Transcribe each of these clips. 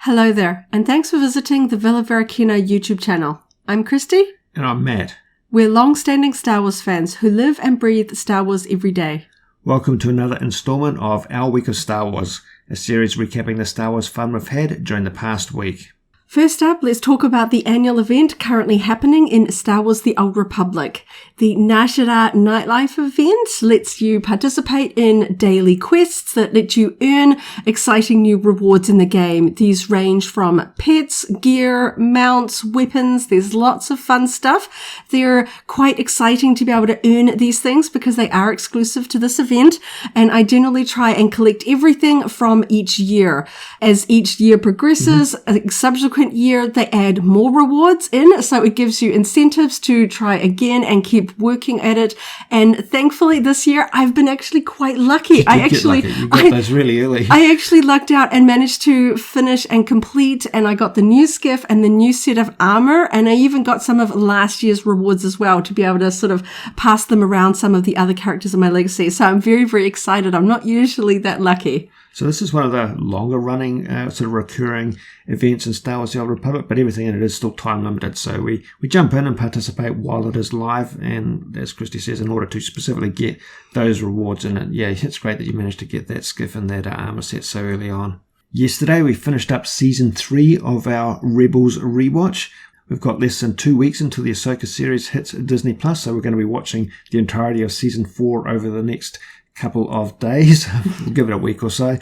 Hello there, and thanks for visiting the Varykino YouTube channel. I'm Christy. And I'm Matt. We're long-standing Star Wars fans who live and breathe Star Wars every day. Welcome to another installment of Our Week of Star Wars, a series recapping the Star Wars fun we've had during the past week. First up, let's talk about the annual event currently happening in Star Wars The Old Republic. The Nashara Nightlife event lets you participate in daily quests that let you earn exciting new rewards in the game. These range from pets, gear, mounts, weapons. There's lots of fun stuff. They're quite exciting to be able to earn these things because they are exclusive to this event. And I generally try and collect everything from each year. As each year progresses, subsequent year they add more rewards in, so it gives you incentives to try again and keep working at it. And thankfully this year I've been actually quite lucky. You got those really early. I actually lucked out and managed to finish and complete, and I got the new skiff and the new set of armor, and I even got some of last year's rewards as well to be able to sort of pass them around some of the other characters in my legacy. So I'm very, very excited. I'm not usually that lucky. So this is one of the longer running sort of recurring events in Star Wars The Old Republic, but everything in it is still time limited. So we jump in and participate while it is live, and as Christy says, in order to specifically get those rewards in it. Yeah, it's great that you managed to get that skiff and that armor set so early on. Yesterday we finished up Season 3 of our Rebels rewatch. We've got less than 2 weeks until the Ahsoka series hits Disney+, so we're going to be watching the entirety of Season 4 over the next couple of days. We'll give it a week or so.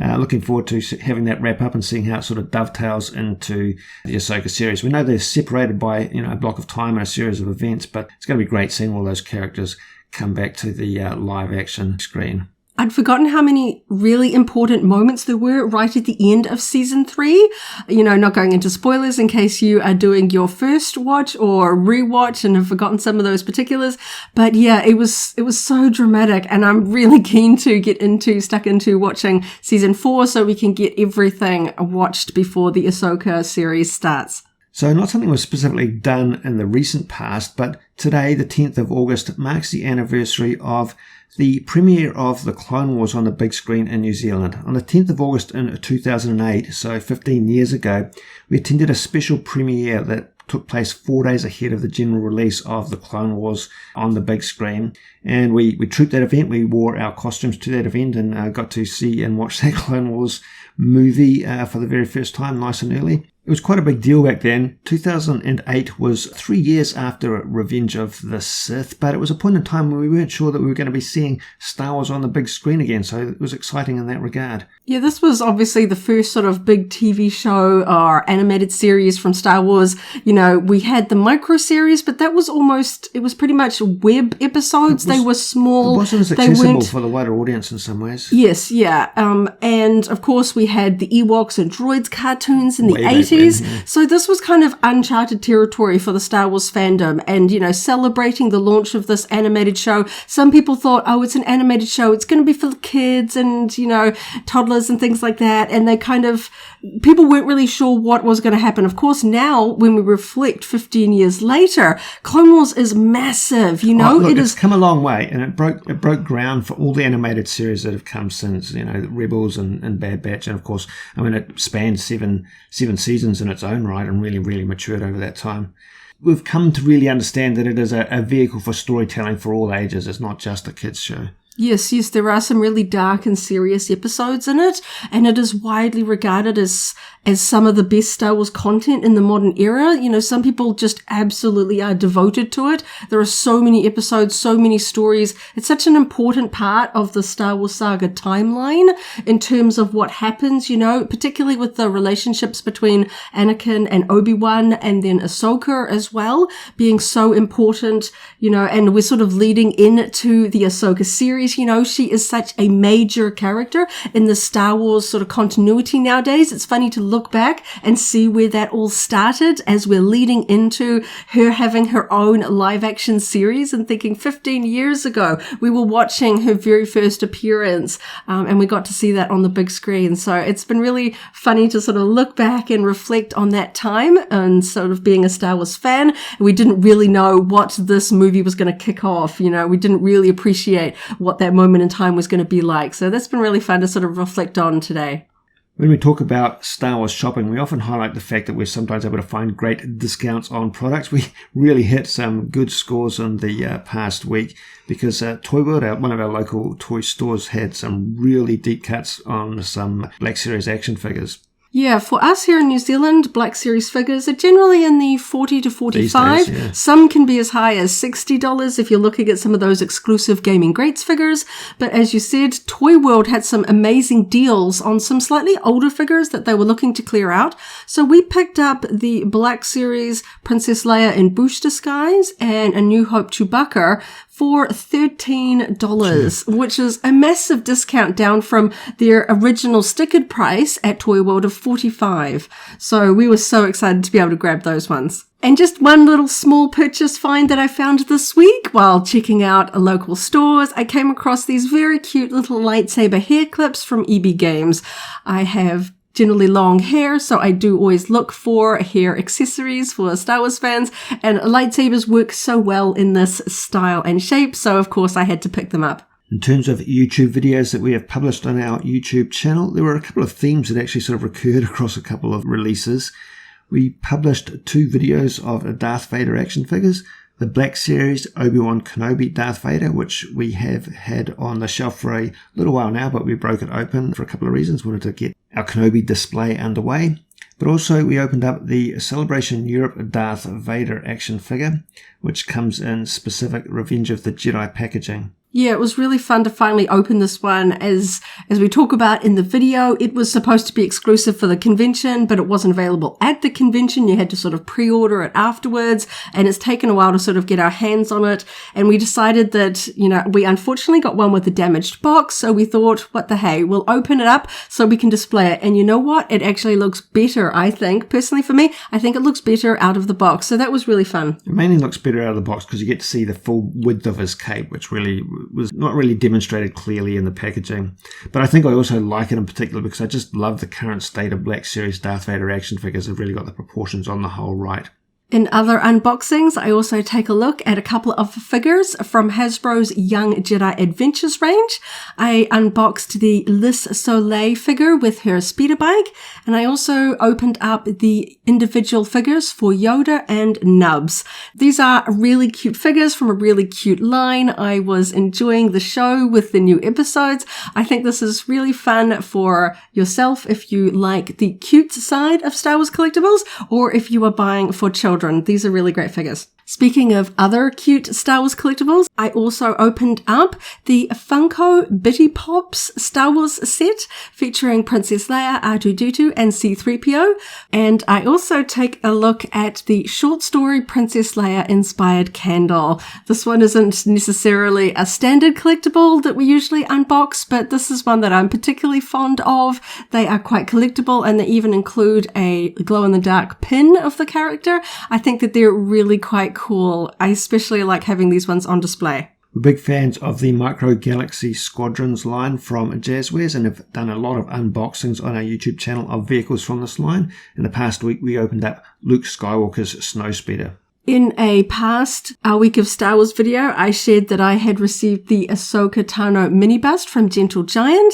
Looking forward to having that wrap up and seeing how it sort of dovetails into the Ahsoka series. We know they're separated by a block of time and a series of events, but it's going to be great seeing all those characters come back to the live action screen. I'd forgotten how many really important moments there were right at the end of Season 3. Not going into spoilers in case you are doing your first watch or rewatch and have forgotten some of those particulars. But yeah, it was so dramatic, and I'm really keen to get stuck into watching Season 4 so we can get everything watched before the Ahsoka series starts. So not something was specifically done in the recent past, but today, the 10th of August, marks the anniversary of the premiere of The Clone Wars on the big screen in New Zealand. On the 10th of August in 2008, so 15 years ago, we attended a special premiere that took place 4 days ahead of the general release of The Clone Wars on the big screen. And we trooped that event. We wore our costumes to that event and got to see and watch that Clone Wars movie for the very first time, nice and early. It was quite a big deal back then. 2008 was 3 years after Revenge of the Sith, but it was a point in time when we weren't sure that we were going to be seeing Star Wars on the big screen again, so it was exciting in that regard. Yeah, this was obviously the first sort of big TV show or animated series from Star Wars. We had the micro series, but it was pretty much web episodes. They were small. It wasn't as accessible for the wider audience in some ways. Yes, yeah. And of course we had the Ewoks and Droids cartoons in the 80s. So this was kind of uncharted territory for the Star Wars fandom, and, celebrating the launch of this animated show. Some people thought, it's an animated show. It's going to be for the kids and, toddlers and things like that. And people weren't really sure what was going to happen. Of course, now when we reflect 15 years later, Clone Wars is massive, it's come a long way, and it broke ground for all the animated series that have come since, Rebels and Bad Batch. And of course, it spanned seven seasons in its own right and really, really matured over that time. We've come to really understand that it is a vehicle for storytelling for all ages. It's not just a kids' show. Yes, there are some really dark and serious episodes in it, and it is widely regarded as some of the best Star Wars content in the modern era. Some people just absolutely are devoted to it. There are so many episodes, so many stories. It's such an important part of the Star Wars saga timeline in terms of what happens, particularly with the relationships between Anakin and Obi-Wan, and then Ahsoka as well, being so important, and we're sort of leading into the Ahsoka series. She is such a major character in the Star Wars sort of continuity nowadays. It's funny to look back and see where that all started as we're leading into her having her own live action series, and thinking 15 years ago we were watching her very first appearance, and we got to see that on the big screen. So it's been really funny to sort of look back and reflect on that time, and sort of being a Star Wars fan, we didn't really know what this movie was going to kick off. We didn't really appreciate what that moment in time was going to be like. So that's been really fun to sort of reflect on today. When we talk about Star Wars shopping, we often highlight the fact that we're sometimes able to find great discounts on products. We really hit some good scores in the past week because Toy World, one of our local toy stores, had some really deep cuts on some Black Series action figures. Yeah, for us here in New Zealand, Black Series figures are generally in the $40 to $45. These days, yeah. Some can be as high as $60 if you're looking at some of those exclusive Gaming Greats figures. But as you said, Toy World had some amazing deals on some slightly older figures that they were looking to clear out. So we picked up the Black Series Princess Leia in Bouche disguise and A New Hope Chewbacca for $13, which is a massive discount down from their original stickered price at Toy World of $45. So we were so excited to be able to grab those ones. And just one little small purchase find that I found this week while checking out local stores, I came across these very cute little lightsaber hair clips from EB Games. I have generally long hair, so I do always look for hair accessories for Star Wars fans, and lightsabers work so well in this style and shape, so of course I had to pick them up. In terms of YouTube videos that we have published on our YouTube channel, there were a couple of themes that actually sort of recurred across a couple of releases. We published 2 videos of Darth Vader action figures. The Black Series Obi-Wan Kenobi Darth Vader, which we have had on the shelf for a little while now, but we broke it open for a couple of reasons. We wanted to get our Kenobi display underway. But also we opened up the Celebration Europe Darth Vader action figure, which comes in specific Revenge of the Jedi packaging. Yeah, it was really fun to finally open this one. As we talk about in the video, it was supposed to be exclusive for the convention, but it wasn't available at the convention. You had to sort of pre-order it afterwards, and it's taken a while to sort of get our hands on it. And we decided that, we unfortunately got one with a damaged box, so we thought, what the hey, we'll open it up so we can display it. And you know what? It actually looks better, I think. Personally, for me, I think it looks better out of the box. So that was really fun. It mainly looks better out of the box because you get to see the full width of his cape, which really was not really demonstrated clearly in the packaging. But I think I also like it in particular because I just love the current state of Black Series Darth Vader action figures. They've really got the proportions on the whole right. In other unboxings, I also take a look at a couple of figures from Hasbro's Young Jedi Adventures range. I unboxed the Liz Soleil figure with her speeder bike, and I also opened up the individual figures for Yoda and Nubs. These are really cute figures from a really cute line. I was enjoying the show with the new episodes. I think this is really fun for yourself if you like the cute side of Star Wars collectibles, or if you are buying for children. These are really great figures. Speaking of other cute Star Wars collectibles, I also opened up the Funko Bitty Pops Star Wars set featuring Princess Leia, R2-D2, and C-3PO. And I also take a look at the short story Princess Leia inspired candle. This one isn't necessarily a standard collectible that we usually unbox, but this is one that I'm particularly fond of. They are quite collectible, and they even include a glow-in-the-dark pin of the character. I think that they're really quite cool. I especially like having these ones on display. We're big fans of the Micro Galaxy Squadrons line from Jazzwares and have done a lot of unboxings on our YouTube channel of vehicles from this line. In the past week, we opened up Luke Skywalker's Snowspeeder. In a past Week of Star Wars video, I shared that I had received the Ahsoka Tano mini bust from Gentle Giant.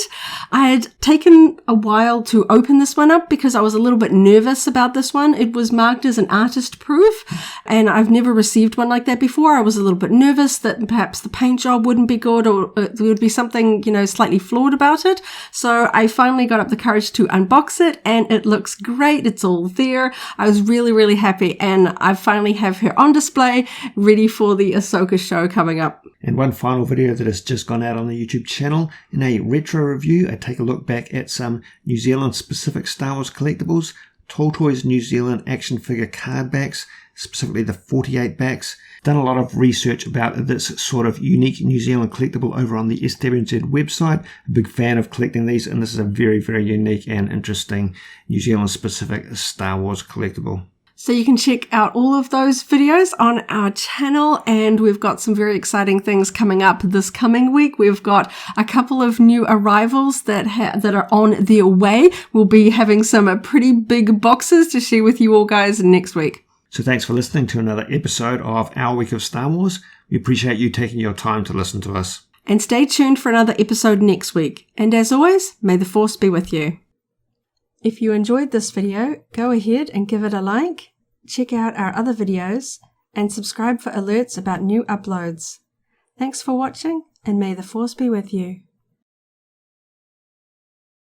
I had taken a while to open this one up because I was a little bit nervous about this one. It was marked as an artist proof, and I've never received one like that before. I was a little bit nervous that perhaps the paint job wouldn't be good, or there would be something, slightly flawed about it. So I finally got up the courage to unbox it, and it looks great. It's all there. I was really, really happy, and I finally have her on display, ready for the Ahsoka show coming up. And one final video that has just gone out on the YouTube channel. In a retro review, I take a look back at some New Zealand specific Star Wars collectibles, Tall Toys New Zealand action figure card backs, specifically the 48 backs. Done a lot of research about this sort of unique New Zealand collectible over on the SWZ website. A big fan of collecting these, and this is a very, very unique and interesting New Zealand specific Star Wars collectible. So you can check out all of those videos on our channel, and we've got some very exciting things coming up this coming week. We've got a couple of new arrivals that are on their way. We'll be having some pretty big boxes to share with you all guys next week. So thanks for listening to another episode of Our Week of Star Wars. We appreciate you taking your time to listen to us. And stay tuned for another episode next week. And as always, may the Force be with you. If you enjoyed this video, go ahead and give it a like, check out our other videos, and subscribe for alerts about new uploads. Thanks for watching, and may the Force be with you.